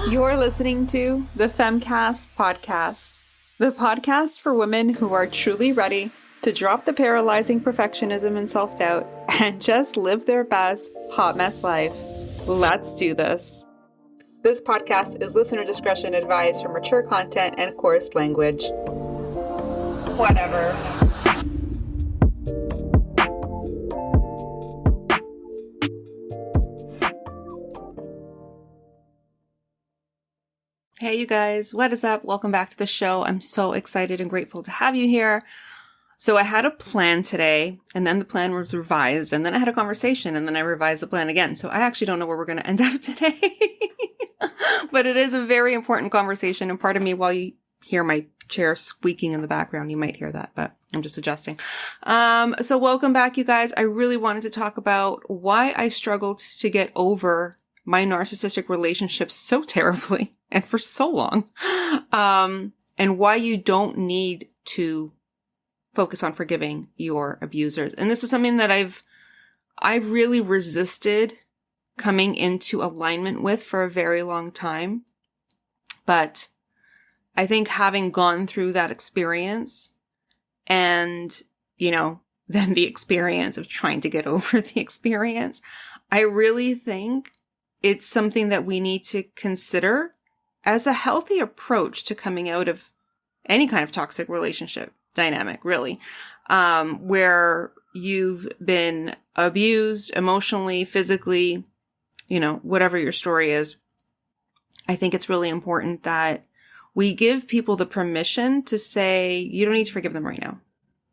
You're listening to the Femcast podcast, the podcast for women who are truly ready to drop the paralyzing perfectionism and self-doubt and just live their best hot mess life. Let's do this. This podcast is listener discretion advised for mature content and coarse language. Whatever. Hey you guys, what is up? Welcome back to the show. I'm so excited and grateful to have you here. So I had a plan today, and then the plan was revised, and then I had a conversation, and then I revised the plan again. So I actually don't know where we're going to end up today. But it is a very important conversation, and part of me, while you hear my chair squeaking in the background, you might hear that, but I'm just adjusting. So welcome back, you guys. I really wanted to talk about why I struggled to get over my narcissistic relationships so terribly and for so long, and why you don't need to focus on forgiving your abusers. And this is something that I really resisted coming into alignment with for a very long time. But I think having gone through that experience and, then the experience of trying to get over the experience, I really think it's something that we need to consider as a healthy approach to coming out of any kind of toxic relationship dynamic, really, where you've been abused emotionally, physically, whatever your story is. I think it's really important that we give people the permission to say, you don't need to forgive them right now.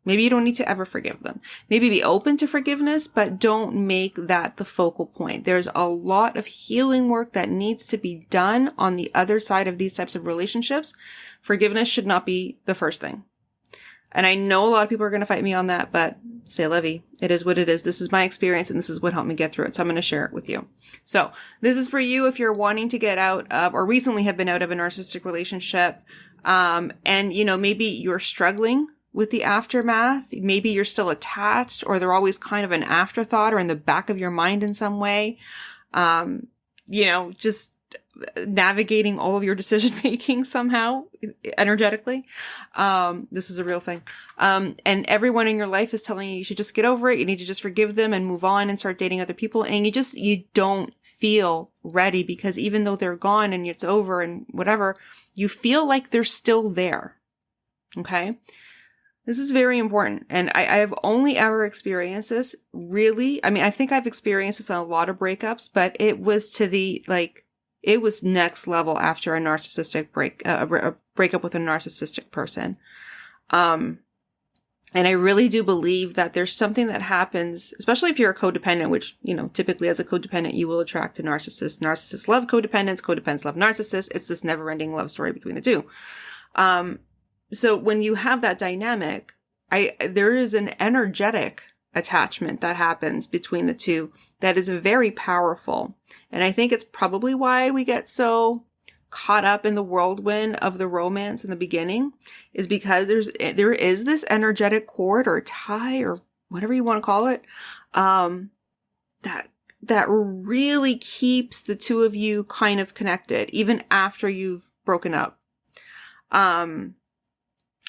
Maybe you don't need to ever forgive them. Maybe be open to forgiveness, but don't make that the focal point. There's a lot of healing work that needs to be done on the other side of these types of relationships. Forgiveness should not be the first thing. And I know a lot of people are going to fight me on that, but c'est la vie. It is what it is. This is my experience, and this is what helped me get through it. So I'm going to share it with you. So this is for you if you're wanting to get out of, or recently have been out of a narcissistic relationship. And maybe you're struggling with the aftermath. Maybe you're still attached, or they're always kind of an afterthought or in the back of your mind in some way. Just navigating all of your decision making somehow energetically. This is a real thing. And everyone in your life is telling you should just get over it. You need to just forgive them and move on and start dating other people. And you don't feel ready, because even though they're gone and it's over and whatever, you feel like they're still there. Okay. This is very important. And I have only ever experienced this really. I mean, I think I've experienced this on a lot of breakups, but it was it was next level after a narcissistic a breakup with a narcissistic person. And I really do believe that there's something that happens, especially if you're a codependent, which, typically as a codependent, you will attract a narcissist. Narcissists love codependents. Codependents love narcissists. It's this never ending love story between the two. So when you have that dynamic, there is an energetic attachment that happens between the two that is very powerful. And I think it's probably why we get so caught up in the whirlwind of the romance in the beginning, is because there is this energetic cord or tie or whatever you want to call it, that really keeps the two of you kind of connected even after you've broken up.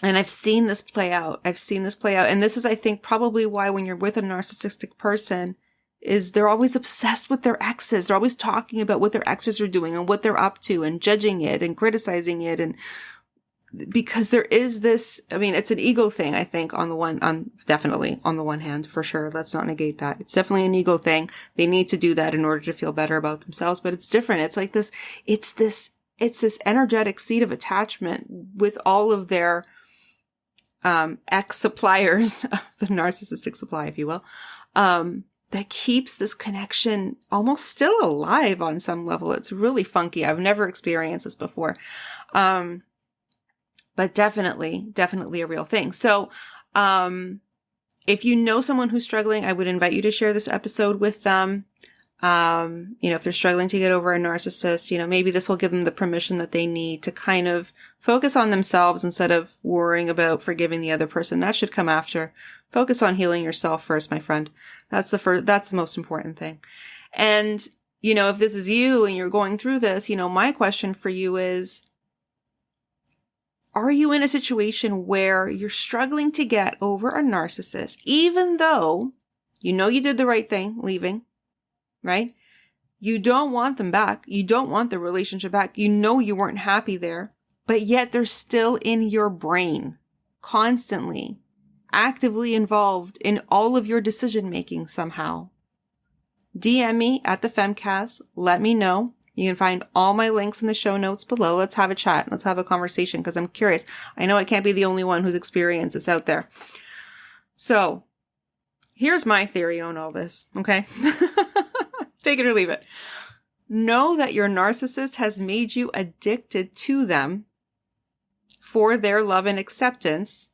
And I've seen this play out. And this is, I think, probably why when you're with a narcissistic person is they're always obsessed with their exes. They're always talking about what their exes are doing and what they're up to and judging it and criticizing it. And because there is this, it's an ego thing, I think, definitely on the one hand, for sure. Let's not negate that. It's definitely an ego thing. They need to do that in order to feel better about themselves, but it's different. It's like this, it's this energetic seed of attachment with all of their ex-suppliers of the narcissistic supply, if you will, that keeps this connection almost still alive on some level. It's really funky. I've never experienced this before. But definitely a real thing. So, if you know someone who's struggling, I would invite you to share this episode with them. If they're struggling to get over a narcissist, maybe this will give them the permission that they need to kind of focus on themselves instead of worrying about forgiving the other person. That should come after. Focus on healing yourself first, my friend. That's the most important thing. And, if this is you and you're going through this, my question for you is, are you in a situation where you're struggling to get over a narcissist, even though you did the right thing leaving, right? You don't want them back. You don't want the relationship back. You weren't happy there, but yet they're still in your brain, constantly, actively involved in all of your decision making somehow. DM me at the Femcast. Let me know. You can find all my links in the show notes below. Let's have a chat. Let's have a conversation because I'm curious. I know I can't be the only one whose experience is out there. So here's my theory on all this, okay? Take it or leave it. Know that your narcissist has made you addicted to them for their love and acceptance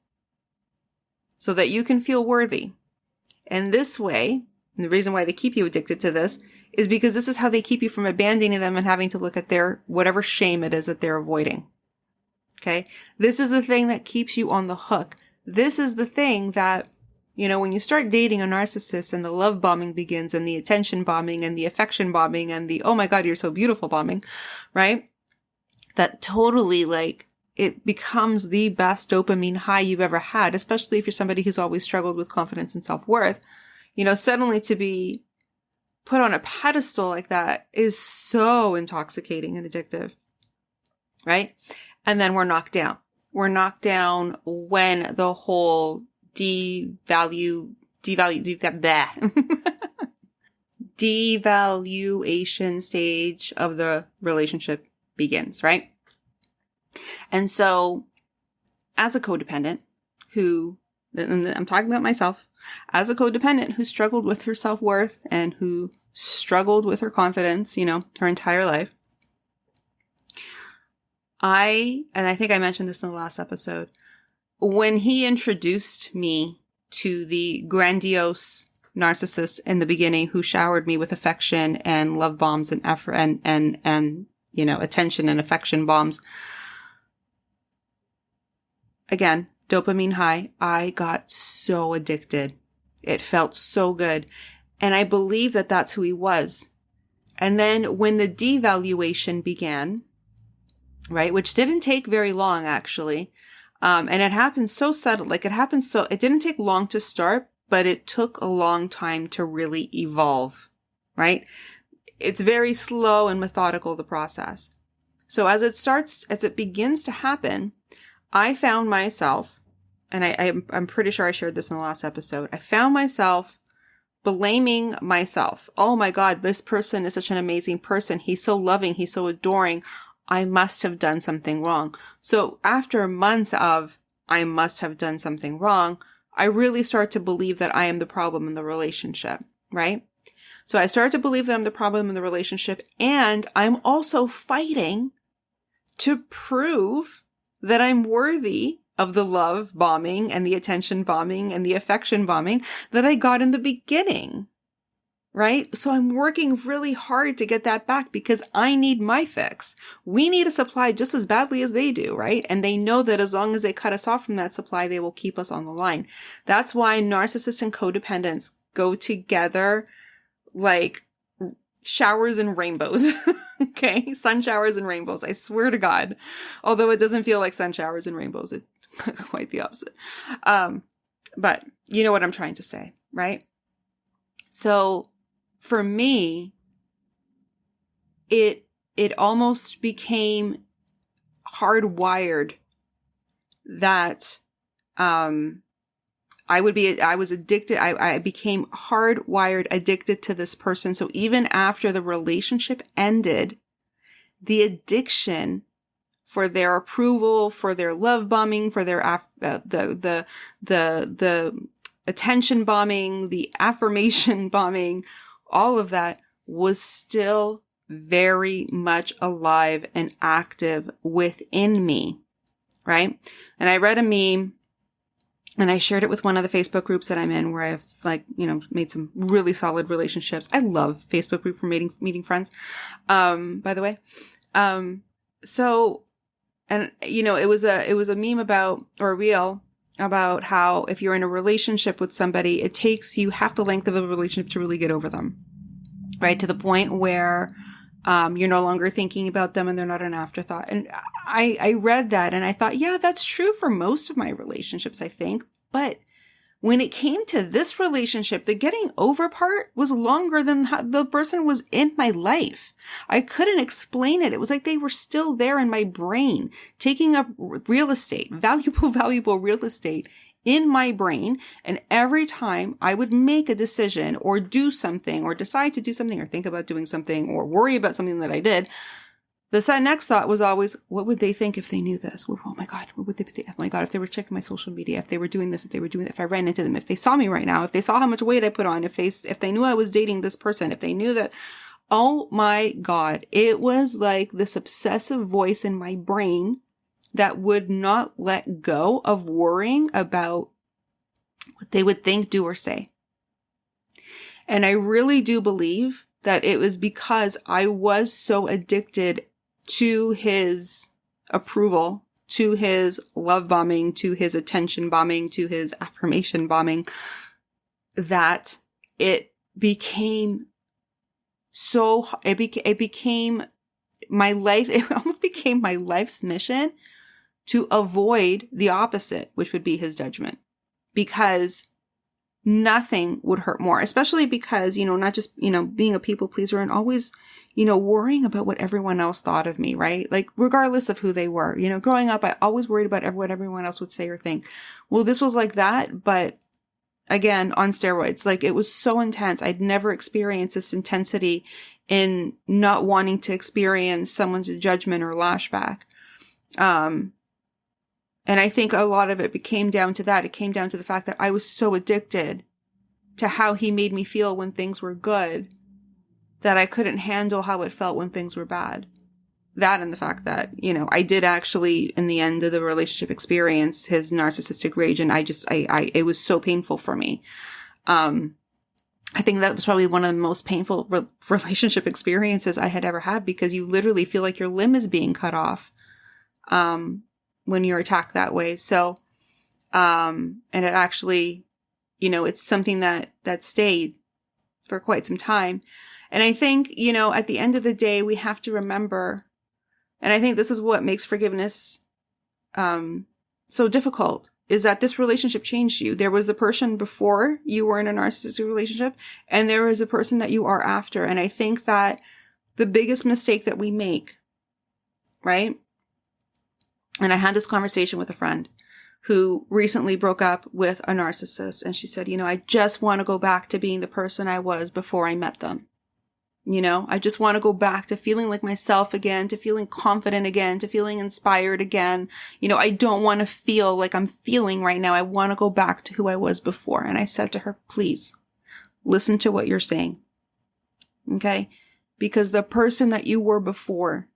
so that you can feel worthy. And this way, and the reason why they keep you addicted to this is because this is how they keep you from abandoning them and having to look at their whatever shame it is that they're avoiding. Okay? This is the thing that keeps you on the hook. This is the thing that, when you start dating a narcissist and the love bombing begins and the attention bombing and the affection bombing and the, oh my God, you're so beautiful bombing, right? That totally it becomes the best dopamine high you've ever had, especially if you're somebody who's always struggled with confidence and self-worth. Suddenly to be put on a pedestal like that is so intoxicating and addictive, right? And then we're knocked down. We're knocked down when the whole devaluation stage of the relationship begins, right? And so as a codependent and I'm talking about myself, as a codependent who struggled with her self-worth and who struggled with her confidence, her entire life, and I think I mentioned this in the last episode, when he introduced me to the grandiose narcissist in the beginning who showered me with affection and love bombs and effort and attention and affection bombs, again, dopamine high, I got so addicted. It felt so good. And I believe that that's who he was. And then when the devaluation began, right, which didn't take very long actually, and it happened so subtle, it didn't take long to start, but it took a long time to really evolve, right? It's very slow and methodical, the process. So as it begins to happen, I found myself, and I'm pretty sure I shared this in the last episode, I found myself blaming myself. Oh my God, this person is such an amazing person. He's so loving. He's so adoring. I must have done something wrong. So after months of, I must have done something wrong, I really start to believe that I am the problem in the relationship, right? So I start to believe that I'm the problem in the relationship, and I'm also fighting to prove that I'm worthy of the love bombing and the attention bombing and the affection bombing that I got in the beginning, right? So I'm working really hard to get that back because I need my fix. We need a supply just as badly as they do, right? And they know that as long as they cut us off from that supply, they will keep us on the line. That's why narcissists and codependents go together like showers and rainbows. Okay? Sun showers and rainbows. I swear to God. Although it doesn't feel like sun showers and rainbows. It's quite the opposite. But you know what I'm trying to say, right? So for me, it almost became hardwired that I was addicted. I became hardwired addicted to this person. So even after the relationship ended, the addiction for their approval, for their love bombing, for their the attention bombing, the affirmation bombing, all of that was still very much alive and active within me, right? And I read a meme and I shared it with one of the Facebook groups that I'm in where I've made some really solid relationships. I love Facebook group for meeting friends, by the way. It was a meme about, or a reel about how if you're in a relationship with somebody, it takes you half the length of a relationship to really get over them. right? To the point where you're no longer thinking about them and they're not an afterthought. And I read that and I thought, yeah, that's true for most of my relationships, I think. But when it came to this relationship, the getting over part was longer than the person was in my life. I couldn't explain it. It was like they were still there in my brain, taking up real estate, valuable real estate in my brain. And every time I would make a decision or do something or decide to do something or think about doing something or worry about something that I did, the next thought was always, what would they think if they knew this? Oh my God, what would they think? Oh my God, if they were checking my social media, if they were doing this, if they were doing it, if I ran into them, if they saw me right now, if they saw how much weight I put on, if they knew I was dating this person, if they knew that, oh my God, it was like this obsessive voice in my brain that would not let go of worrying about what they would think, do, or say. And I really do believe that it was because I was so addicted to his approval, to his love bombing, to his attention bombing, to his affirmation bombing, that it became it became my life, it almost became my life's mission to avoid the opposite, which would be his judgment, because nothing would hurt more, especially because, not just, being a people pleaser and always, worrying about what everyone else thought of me, right? Like, regardless of who they were, growing up, I always worried about what everyone else would say or think. Well, this was like that, but again, on steroids. Like, it was so intense. I'd never experienced this intensity in not wanting to experience someone's judgment or lashback. And I think a lot of it came down to that. It came down to the fact that I was so addicted to how he made me feel when things were good that I couldn't handle how it felt when things were bad. That and the fact that, I did actually, in the end of the relationship, experience his narcissistic rage. And it was so painful for me. I think that was probably one of the most painful relationship experiences I had ever had, because you literally feel like your limb is being cut off. When you're attacked that way. So, and it actually, it's something that stayed for quite some time. And I think, at the end of the day, we have to remember, and I think this is what makes forgiveness, so difficult, is that this relationship changed you. There was the person before you were in a narcissistic relationship, and there is a person that you are after. And I think that the biggest mistake that we make, right? And I had this conversation with a friend who recently broke up with a narcissist. And she said, I just want to go back to being the person I was before I met them. I just want to go back to feeling like myself again, to feeling confident again, to feeling inspired again. I don't want to feel like I'm feeling right now. I want to go back to who I was before. And I said to her, please listen to what you're saying. Okay? Because the person that you were before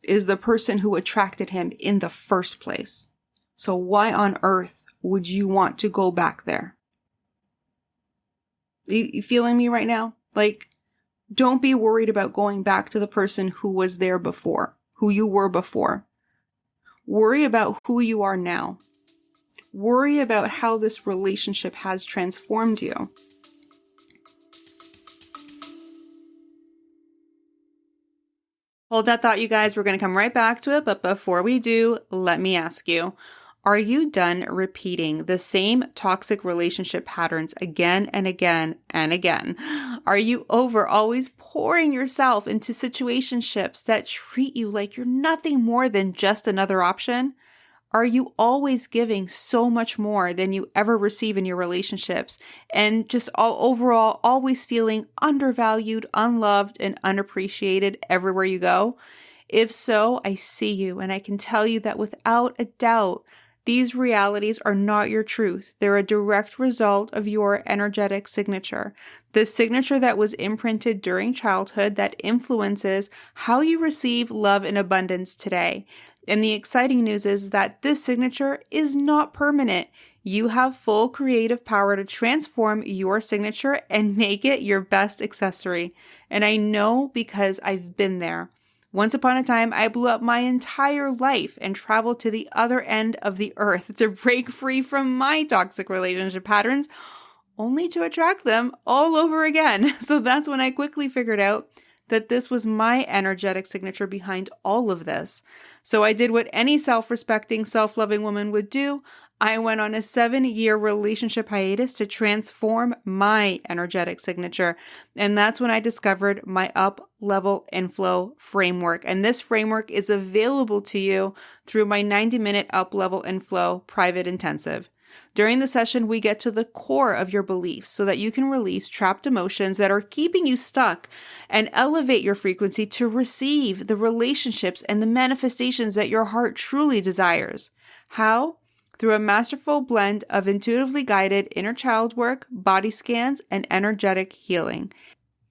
is the person who attracted him in the first place. So why on earth would you want to go back there? You feeling me right now? Like, don't be worried about going back to the person who was there before, who you were before. Worry about who you are now. Worry about how this relationship has transformed you. Hold that thought, you guys. We're going to come right back to it. But before we do, let me ask you, are you done repeating the same toxic relationship patterns again and again and again? Are you over always pouring yourself into situationships that treat you like you're nothing more than just another option? Are you always giving so much more than you ever receive in your relationships, and just overall always feeling undervalued, unloved, and unappreciated everywhere you go? If so, I see you, and I can tell you that without a doubt, these realities are not your truth. They're a direct result of your energetic signature, the signature that was imprinted during childhood that influences how you receive love in abundance today. And the exciting news is that this signature is not permanent. You have full creative power to transform your signature and make it your best accessory. And I know because I've been there. Once upon a time, I blew up my entire life and traveled to the other end of the earth to break free from my toxic relationship patterns, only to attract them all over again. So that's when I quickly figured out that this was my energetic signature behind all of this. So I did what any self-respecting, self-loving woman would do. I went on a 7-year relationship hiatus to transform my energetic signature. And that's when I discovered my up, level, and flow framework. And this framework is available to you through my 90-minute up, level, and flow private intensive. During the session, we get to the core of your beliefs so that you can release trapped emotions that are keeping you stuck and elevate your frequency to receive the relationships and the manifestations that your heart truly desires. How? Through a masterful blend of intuitively guided inner child work, body scans, and energetic healing.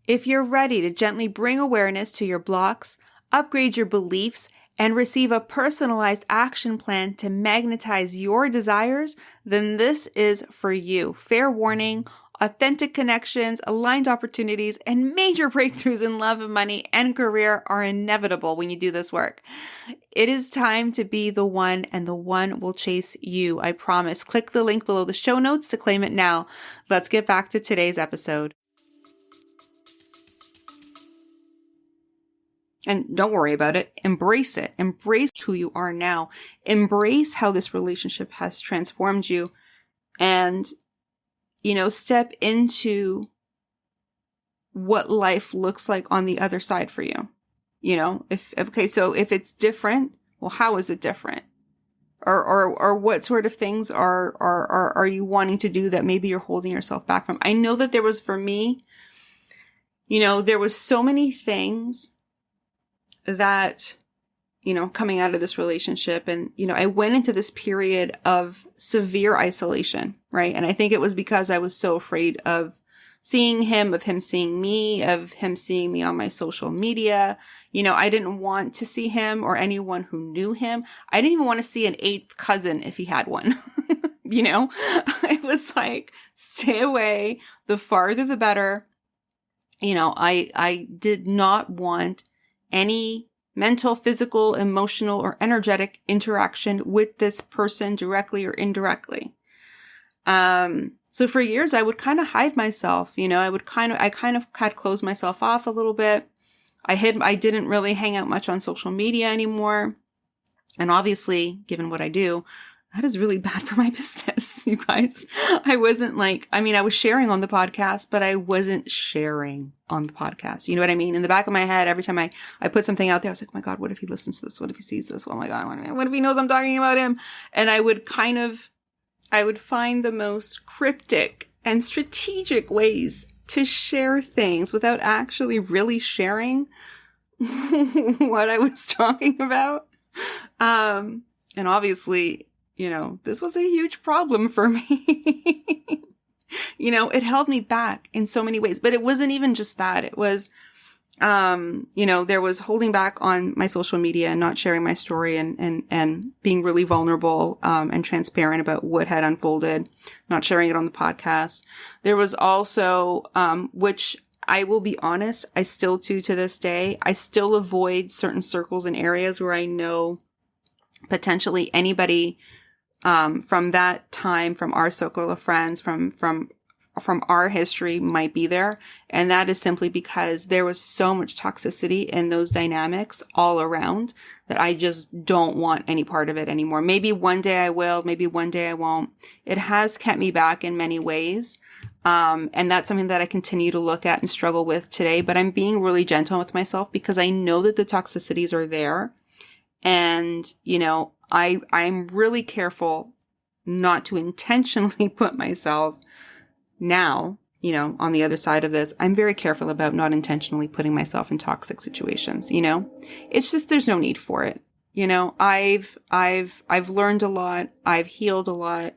If you're ready to gently bring awareness to your blocks, upgrade your beliefs, and receive a personalized action plan to magnetize your desires, then this is for you. Fair warning, authentic connections, aligned opportunities, and major breakthroughs in love, money, and career are inevitable when you do this work. It is time to be the one, and the one will chase you, I promise. Click the link below the show notes to claim it now. Let's get back to today's episode. And don't worry about it. Embrace it. Embrace who you are now. Embrace how this relationship has transformed you. And, step into what life looks like on the other side for you. So if it's different, well, how is it different? Or what sort of things are you wanting to do that maybe you're holding yourself back from? I know that there was, for me, there was so many things that, coming out of this relationship, and, I went into this period of severe isolation, right? And I think it was because I was so afraid of seeing him, of him seeing me, of him seeing me on my social media. I didn't want to see him or anyone who knew him. I didn't even want to see an 8th cousin if he had one. It was like, stay away. The farther, the better. I did not want any mental, physical, emotional, or energetic interaction with this person directly or indirectly. So for years, I would kind of hide myself. I kind of had closed myself off a little bit. I didn't really hang out much on social media anymore. And obviously, given what I do, that is really bad for my business, you guys. I wasn't I was sharing on the podcast, but I wasn't sharing on the podcast. You know what I mean? In the back of my head, every time I put something out there, I was like, oh my God, what if he listens to this? What if he sees this? Oh my God, what if he knows I'm talking about him? And I would find the most cryptic and strategic ways to share things without actually really sharing what I was talking about. And obviously, this was a huge problem for me. It held me back in so many ways, but it wasn't even just that. It was, there was holding back on my social media and not sharing my story and being really vulnerable, and transparent about what had unfolded, not sharing it on the podcast. There was also, which I will be honest, I still do to this day. I still avoid certain circles and areas where I know potentially anybody from that time, from our circle of friends, from our history might be there. And that is simply because there was so much toxicity in those dynamics all around that I just don't want any part of it anymore. Maybe one day I will, maybe one day I won't. It has kept me back in many ways. And that's something that I continue to look at and struggle with today, but I'm being really gentle with myself because I know that the toxicities are there. And, I'm really careful not to intentionally put myself now, on the other side of this. I'm very careful about not intentionally putting myself in toxic situations, It's just, there's no need for it. I've learned a lot. I've healed a lot.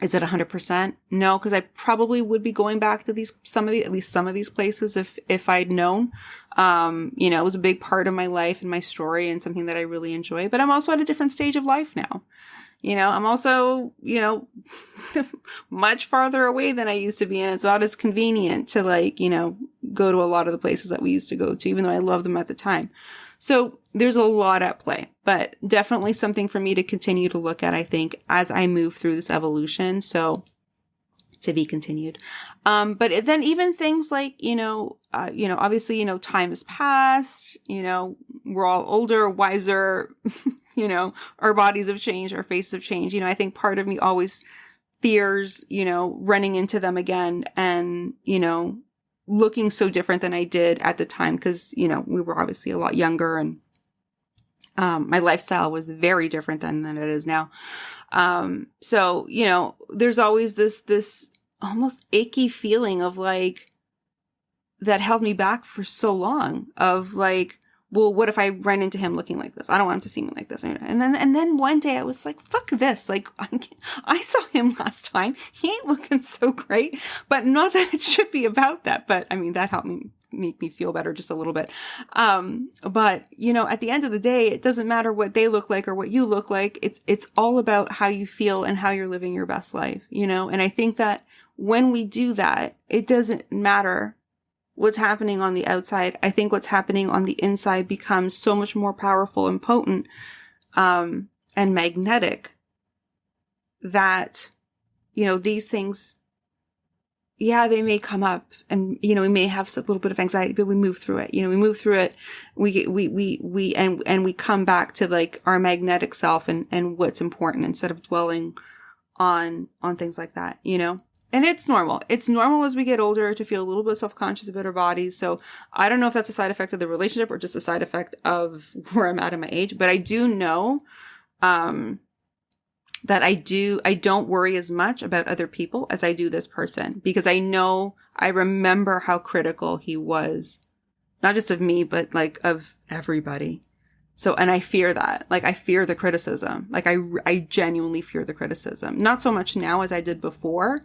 Is it 100%? No, because I probably would be going back to at least some of these places if I'd known. It was a big part of my life and my story and something that I really enjoy. But I'm also at a different stage of life now. I'm also, much farther away than I used to be. And it's not as convenient to go to a lot of the places that we used to go to, even though I loved them at the time. So there's a lot at play, but definitely something for me to continue to look at, I think, as I move through this evolution. So To be continued. But then even things like, obviously, time has passed, we're all older, wiser, our bodies have changed, our faces have changed. I think part of me always fears, running into them again and, looking so different than I did at the time. Cause, we were obviously a lot younger and, my lifestyle was very different than it is now. So, there's always this almost icky feeling of like, that held me back for so long of like, well, what if I run into him looking like this? I don't want him to see me like this. And then one day I was like, fuck this. Like, I saw him last time. He ain't looking so great, but not that it should be about that. But I mean, that helped me make me feel better just a little bit. But at the end of the day, it doesn't matter what they look like or what you look like. It's all about how you feel and how you're living your best life, and I think that when we do that, it doesn't matter what's happening on the outside. I think what's happening on the inside becomes so much more powerful and potent, and magnetic that, these things, yeah, they may come up and, we may have a little bit of anxiety, but we move through it. We move through it. We come back to like our magnetic self and what's important instead of dwelling on things like that, And it's normal. It's normal as we get older to feel a little bit self-conscious about our bodies. So I don't know if that's a side effect of the relationship or just a side effect of where I'm at my age, but I do know, that I don't worry as much about other people as I do this person, because I remember how critical he was, not just of me, but like of everybody. So, and I fear that, like, I fear the criticism. Like I genuinely fear the criticism, not so much now as I did before.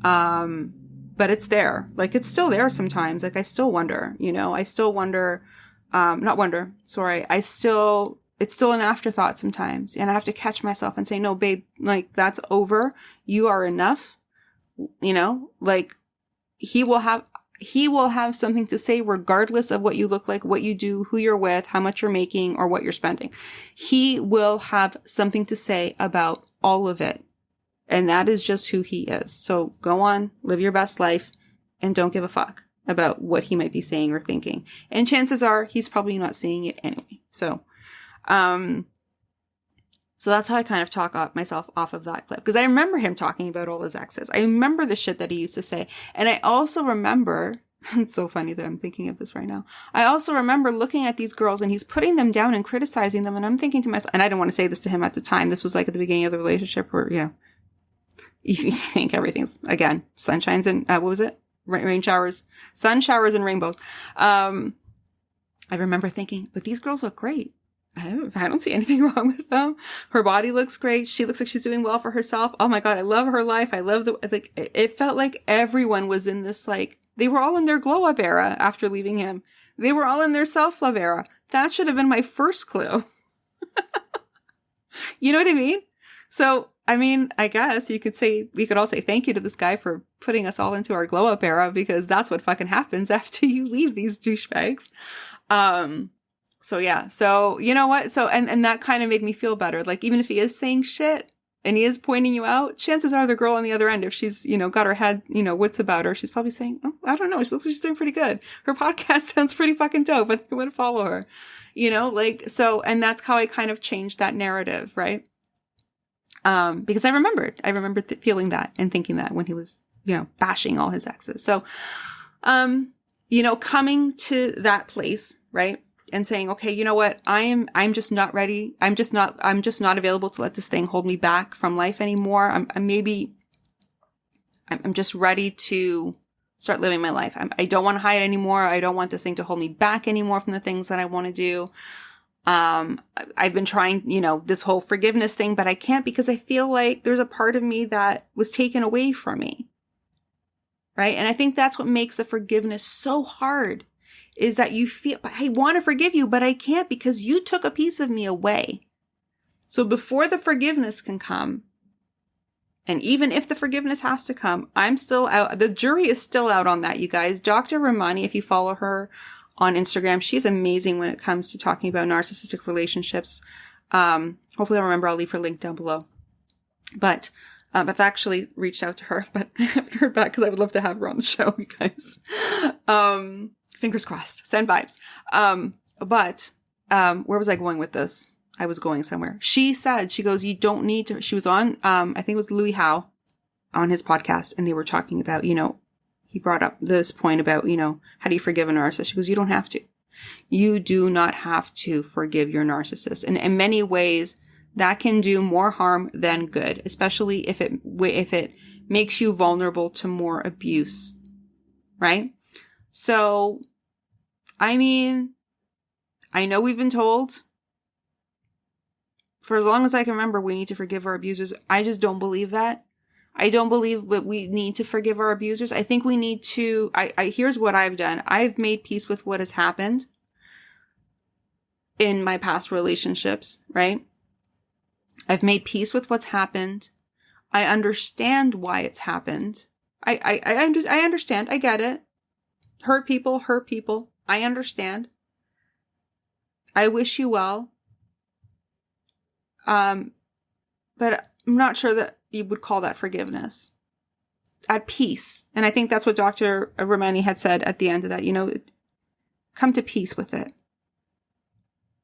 But it's there, like, it's still there sometimes. Like, I still wonder, I still wonder, it's still an afterthought sometimes. And I have to catch myself and say, no, babe, like, that's over. You are enough. Like, he will have something to say regardless of what you look like, what you do, who you're with, how much you're making, or what you're spending. He will have something to say about all of it. And that is just who he is. So go on, live your best life, and don't give a fuck about what he might be saying or thinking. And chances are he's probably not seeing it anyway. So that's how I kind of talk myself off of that clip. Because I remember him talking about all his exes. I remember the shit that he used to say. And I also remember, it's so funny that I'm thinking of this right now. I also remember looking at these girls and he's putting them down and criticizing them. And I'm thinking to myself, and I didn't want to say this to him at the time. This was like at the beginning of the relationship where, you think everything's, again, sunshines and, what was it? Rain showers, sun showers and rainbows. I remember thinking, but these girls look great. I don't see anything wrong with them. Her body looks great. She looks like she's doing well for herself. Oh my God, I love her life. I love it felt like everyone was in this, like, they were all in their glow up era after leaving him. They were all in their self-love era. That should have been my first clue. You know what I mean? So, I mean, I guess we could all say thank you to this guy for putting us all into our glow up era, because that's what fucking happens after you leave these douchebags. So yeah. So you know what? So, and that kind of made me feel better. Like, even if he is saying shit and he is pointing you out, chances are the girl on the other end, if she's, got her head, wits about her, she's probably saying, oh, I don't know. She looks like she's doing pretty good. Her podcast sounds pretty fucking dope. I think I'm going to follow her, so, and that's how I kind of changed that narrative. Right. Because I remembered feeling that and thinking that when he was, bashing all his exes. So, coming to that place, right. And saying, okay, you know what? I'm just not ready. I'm just not available to let this thing hold me back from life anymore. I'm just ready to start living my life. I don't want to hide anymore. I don't want this thing to hold me back anymore from the things that I want to do. I've been trying, this whole forgiveness thing, but I can't, because I feel like there's a part of me that was taken away from me. Right. And I think that's what makes the forgiveness so hard, is that you feel, I want to forgive you, but I can't because you took a piece of me away. So before the forgiveness can come, and even if the forgiveness has to come, I'm still out. The jury is still out on that, you guys. Dr. Ramani, if you follow her on Instagram, she's amazing when it comes to talking about narcissistic relationships. Hopefully I'll remember, I'll leave her link down below. But I've actually reached out to her, but I haven't heard back because I would love to have her on the show, you guys. Fingers crossed. Send vibes. But where was I going with this? I was going somewhere. She said, she goes, you don't need to, she was on, I think it was Louis Howe on his podcast, and they were talking about, he brought up this point about, how do you forgive a narcissist? She goes, you don't have to. You do not have to forgive your narcissist. And in many ways, that can do more harm than good, especially if it makes you vulnerable to more abuse, right? So, I mean, I know we've been told for as long as I can remember, we need to forgive our abusers. I just don't believe that. I don't believe that we need to forgive our abusers. I think we need to, here's what I've done. I've made peace with what has happened in my past relationships, right? I've made peace with what's happened. I understand why it's happened. I understand. I get it. Hurt people. I understand. I wish you well. But I'm not sure that you would call that forgiveness. At peace. And I think that's what Dr. Romani had said at the end of that, come to peace with it.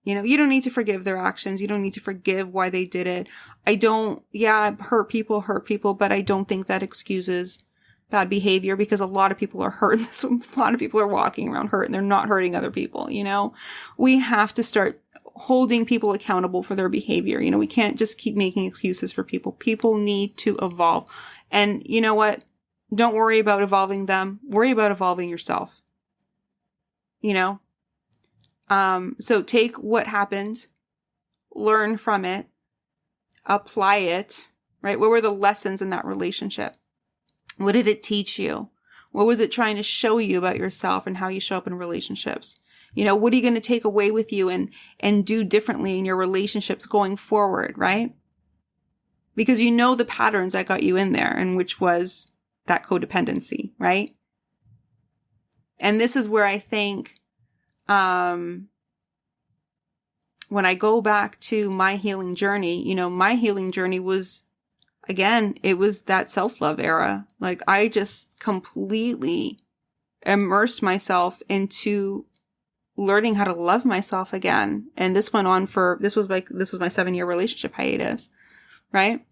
You don't need to forgive their actions. You don't need to forgive why they did it. Hurt people, but I don't think that excuses bad behavior, because a lot of people are hurt. A lot of people are walking around hurt and they're not hurting other people. We have to start holding people accountable for their behavior. We can't just keep making excuses for people. People need to evolve. And you know what? Don't worry about evolving them. Worry about evolving yourself. So take what happened, learn from it, apply it, right? What were the lessons in that relationship? What did it teach you? What was it trying to show you about yourself and how you show up in relationships? What are you going to take away with you and do differently in your relationships going forward, right? Because the patterns that got you in there, and which was that codependency, right? And this is where I think, when I go back to my healing journey, my healing journey was, again, it was that self-love era. Like, I just completely immersed myself into learning how to love myself again. And this went on this was my 7-year relationship hiatus, right?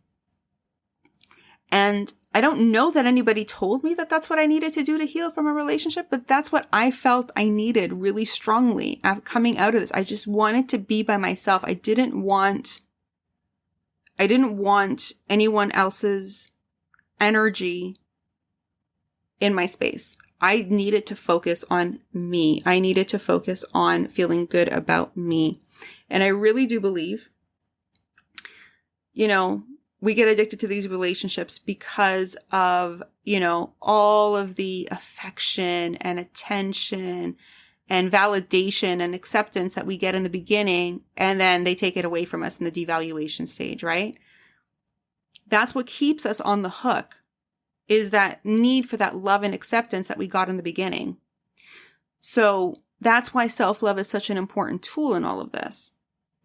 And I don't know that anybody told me that that's what I needed to do to heal from a relationship, but that's what I felt I needed really strongly coming out of this. I just wanted to be by myself. I didn't want anyone else's energy in my space. I needed to focus on me. I needed to focus on feeling good about me. And I really do believe, we get addicted to these relationships because of, all of the affection and attention and validation and acceptance that we get in the beginning, and then they take it away from us in the devaluation stage, right? That's what keeps us on the hook, is that need for that love and acceptance that we got in the beginning. So that's why self-love is such an important tool in all of this,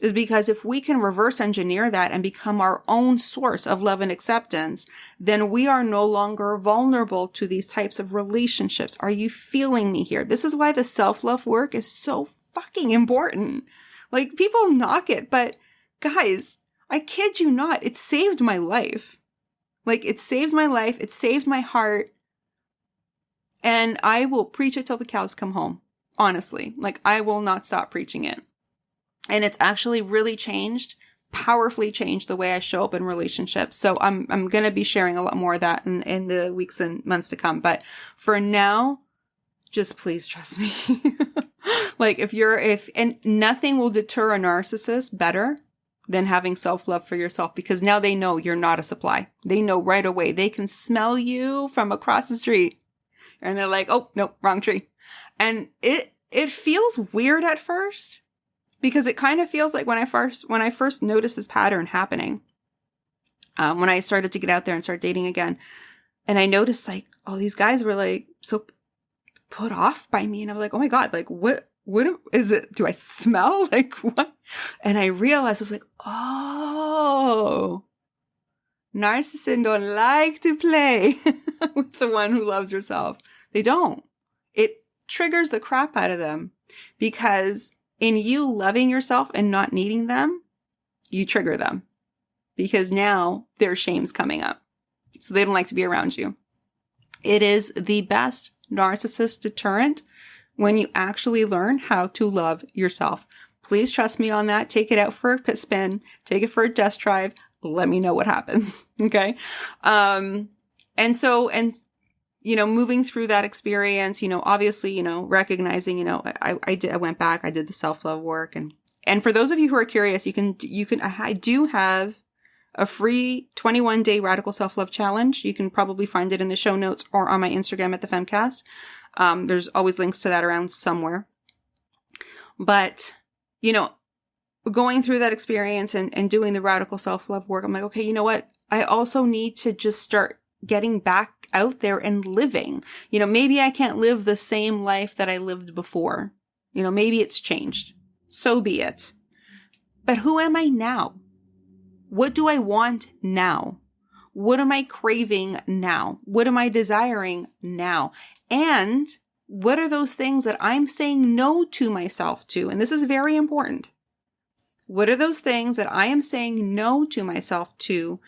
is because if we can reverse engineer that and become our own source of love and acceptance, then we are no longer vulnerable to these types of relationships. Are you feeling me here? This is why the self-love work is so fucking important. Like, people knock it, but guys, I kid you not, it saved my life. Like, it saved my life. It saved my heart. And I will preach it till the cows come home. Honestly, like, I will not stop preaching it. And it's actually really powerfully changed the way I show up in relationships. So I'm going to be sharing a lot more of that in the weeks and months to come. But for now, just please trust me. Like, and nothing will deter a narcissist better than having self-love for yourself, because now they know you're not a supply. They know right away. They can smell you from across the street. And they're like, oh, no, wrong tree. And it feels weird at first, because it kind of feels like when I first noticed this pattern happening, when I started to get out there and start dating again, and I noticed, like, oh, these guys were like so put off by me. And I'm like, oh my God, like, what is it? Do I smell? Like, what? And I realized, I was like, oh, Narcissists don't like to play with the one who loves herself. They don't. It triggers the crap out of them because in you loving yourself and not needing them, you trigger them because now their shame's coming up. So they don't like to be around you. It is the best narcissist deterrent when you actually learn how to love yourself. Please trust me on that. Take it out for a pit spin. Take it for a test drive. Let me know what happens. Okay. Moving through that experience, obviously, recognizing, I went back, I did the self-love work. And for those of you who are curious, I do have a free 21-day radical self-love challenge. You can probably find it in the show notes or on my Instagram at the Femcast. There's always links to that around somewhere. But, going through that experience and doing the radical self-love work, I'm like, okay, you know what? I also need to just start getting back out there and living. Maybe I can't live the same life that I lived before. Maybe it's changed. So be it. But who am I now? What do I want now? What am I craving now? What am I desiring now? And what are those things that I'm saying no to myself to? And this is very important. What are those things that I am saying no to myself to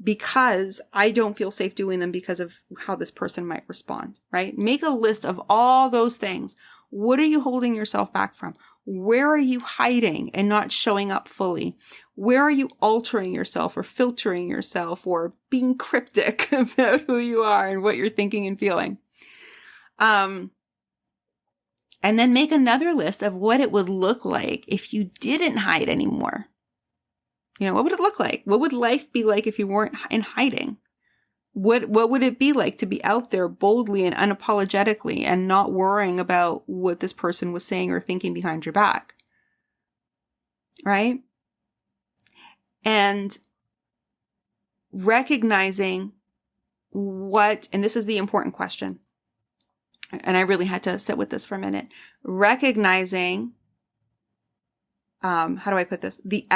because I don't feel safe doing them because of how this person might respond, right? Make a list of all those things. What are you holding yourself back from? Where are you hiding and not showing up fully? Where are you altering yourself or filtering yourself or being cryptic about who you are and what you're thinking and feeling? And then make another list of what it would look like if you didn't hide anymore. What would it look like? What would life be like if you weren't in hiding? What would it be like to be out there boldly and unapologetically and not worrying about what this person was saying or thinking behind your back? Right? And recognizing and this is the important question, and I really had to sit with this for a minute, recognizing, how do I put this? The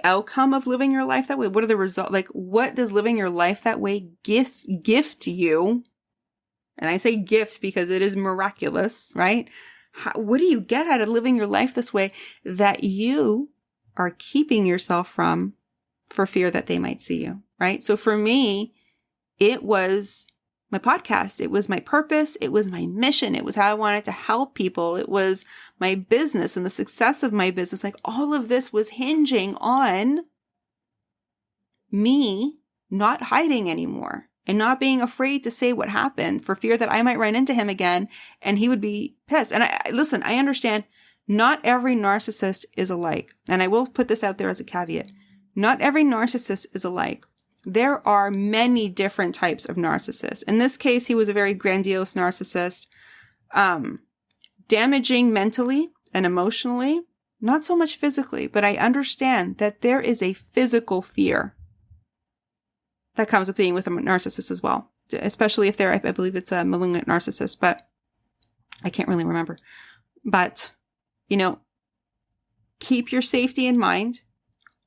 outcome of living your life that way. What are the results? What does living your life that way gift you? And I say gift because it is miraculous, right? What do you get out of living your life this way that you are keeping yourself from for fear that they might see you, right? So for me, it was my podcast. It was my purpose. It was my mission. It was how I wanted to help people. It was my business and the success of my business. All of this was hinging on me not hiding anymore and not being afraid to say what happened for fear that I might run into him again and he would be pissed. And I understand not every narcissist is alike. And I will put this out there as a caveat. Not every narcissist is alike. There are many different types of narcissists. In this case, he was a very grandiose narcissist, damaging mentally and emotionally, not so much physically, but I understand that there is a physical fear that comes with being with a narcissist as well, especially if I believe it's a malignant narcissist, but I can't really remember. But, keep your safety in mind.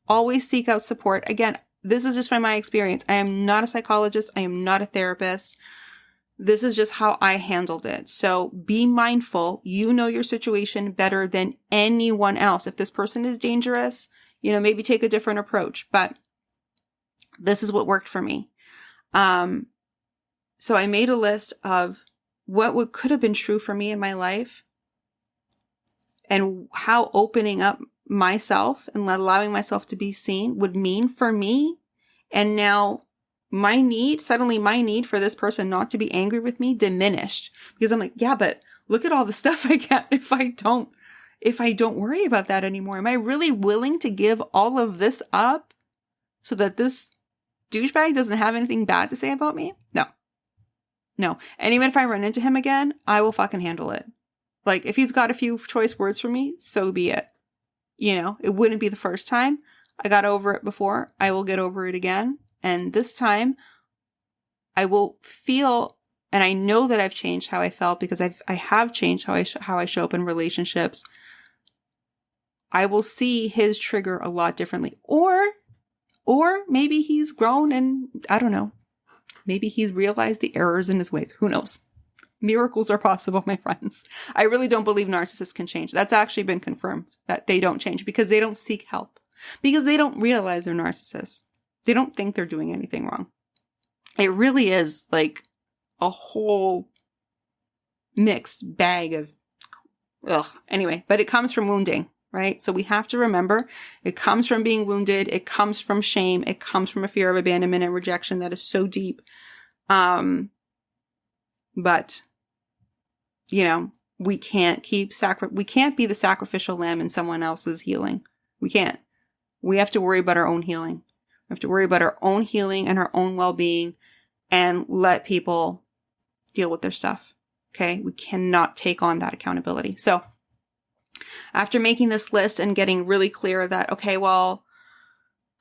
Always seek out support. Again, this is just from my experience. I am not a psychologist. I am not a therapist. This is just how I handled it. So be mindful. You know your situation better than anyone else. If this person is dangerous, maybe take a different approach. But this is what worked for me. So I made a list of what could have been true for me in my life and how opening up myself and allowing myself to be seen would mean for me. And now my need for this person not to be angry with me diminished because I'm like, yeah, but look at all the stuff I get if I don't worry about that anymore. Am I really willing to give all of this up so that this douchebag doesn't have anything bad to say about me? No. And even if I run into him again, I will fucking handle it. If he's got a few choice words for me, so be it. It wouldn't be the first time. I got over it before. I will get over it again. And this time I will feel, and I know that I've changed how I felt because I have changed how I show up in relationships. I will see his trigger a lot differently. Or Or maybe he's grown and I don't know. Maybe he's realized the errors in his ways. Who knows? Miracles are possible, my friends. I really don't believe narcissists can change. That's actually been confirmed that they don't change because they don't seek help. Because they don't realize they're narcissists. They don't think they're doing anything wrong. It really is like a whole mixed bag of Anyway, but it comes from wounding, right? So we have to remember it comes from being wounded. It comes from shame. It comes from a fear of abandonment and rejection that is so deep. But we can't we can't be the sacrificial lamb in someone else's healing. We can't. We have to worry about our own healing. We have to worry about our own healing and our own well-being and let people deal with their stuff. Okay. We cannot take on that accountability. So after making this list and getting really clear that, okay, well,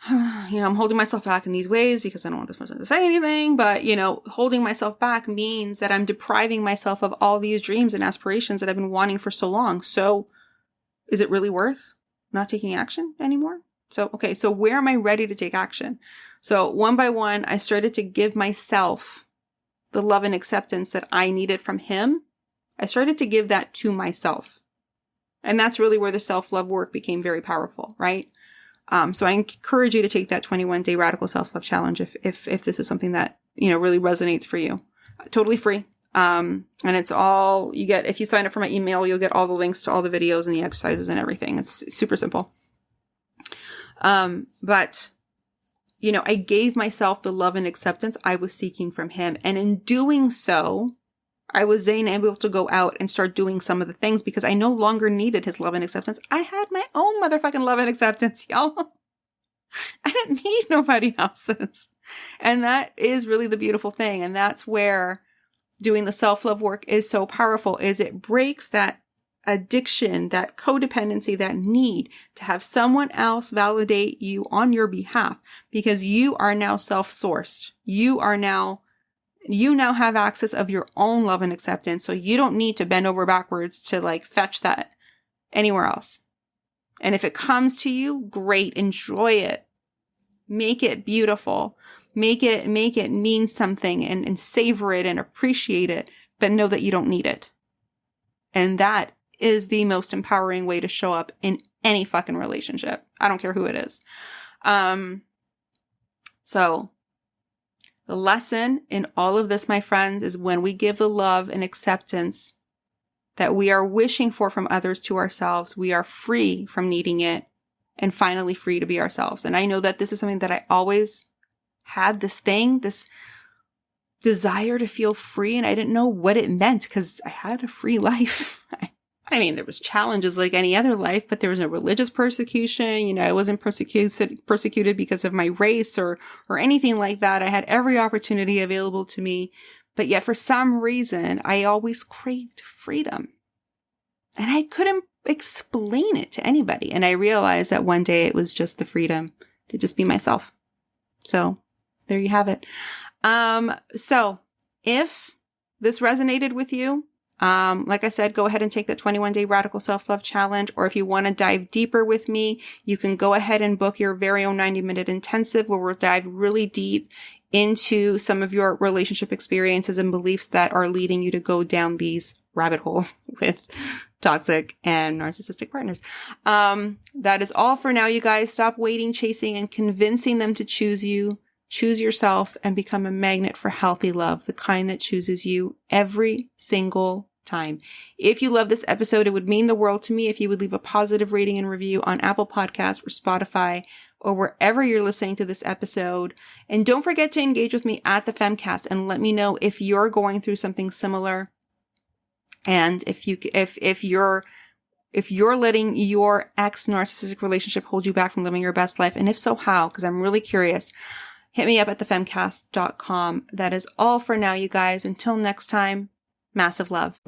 I'm holding myself back in these ways because I don't want this person to say anything, but, holding myself back means that I'm depriving myself of all these dreams and aspirations that I've been wanting for so long. So is it really worth not taking action anymore? So where am I ready to take action? So one by one, I started to give myself the love and acceptance that I needed from him. I started to give that to myself. And that's really where the self-love work became very powerful, right? So I encourage you to take that 21-day radical self-love challenge if this is something that, really resonates for you. Totally free. And it's all you get. If you sign up for my email, you'll get all the links to all the videos and the exercises and everything. It's super simple. But I gave myself the love and acceptance I was seeking from him. And in doing so, I was then able to go out and start doing some of the things because I no longer needed his love and acceptance. I had my own motherfucking love and acceptance, y'all. I didn't need nobody else's. And that is really the beautiful thing. And that's where doing the self-love work is so powerful, is it breaks that addiction, that codependency, that need to have someone else validate you on your behalf because you are now self-sourced. You now have access of your own love and acceptance. So you don't need to bend over backwards to fetch that anywhere else. And if it comes to you, great, enjoy it. Make it beautiful. Make it mean something and savor it and appreciate it, but know that you don't need it. And that is the most empowering way to show up in any fucking relationship. I don't care who it is. So the lesson in all of this, my friends, is when we give the love and acceptance that we are wishing for from others to ourselves, we are free from needing it and finally free to be ourselves. And I know that this is something that I always had this desire to feel free, and I didn't know what it meant because I had a free life. There was challenges like any other life, but there was no religious persecution. I wasn't persecuted because of my race or anything like that. I had every opportunity available to me, but yet for some reason, I always craved freedom. And I couldn't explain it to anybody. And I realized that one day it was just the freedom to just be myself. So there you have it. So if this resonated with you, like I said, go ahead and take that 21-day radical self-love challenge. Or if you want to dive deeper with me, you can go ahead and book your very own 90-minute intensive where we'll dive really deep into some of your relationship experiences and beliefs that are leading you to go down these rabbit holes with toxic and narcissistic partners. That is all for now, you guys. Stop waiting, chasing, and convincing them to choose you. Choose yourself and become a magnet for healthy love, the kind that chooses you every single time. If you love this episode, it would mean the world to me if you would leave a positive rating and review on Apple Podcasts or Spotify or wherever you're listening to this episode. And don't forget to engage with me at the Femcast and let me know if you're going through something similar. And if you're letting your ex-narcissistic relationship hold you back from living your best life, and if so, how? Because I'm really curious. Hit me up at thefemcast.com. That is all for now, you guys. Until next time, massive love.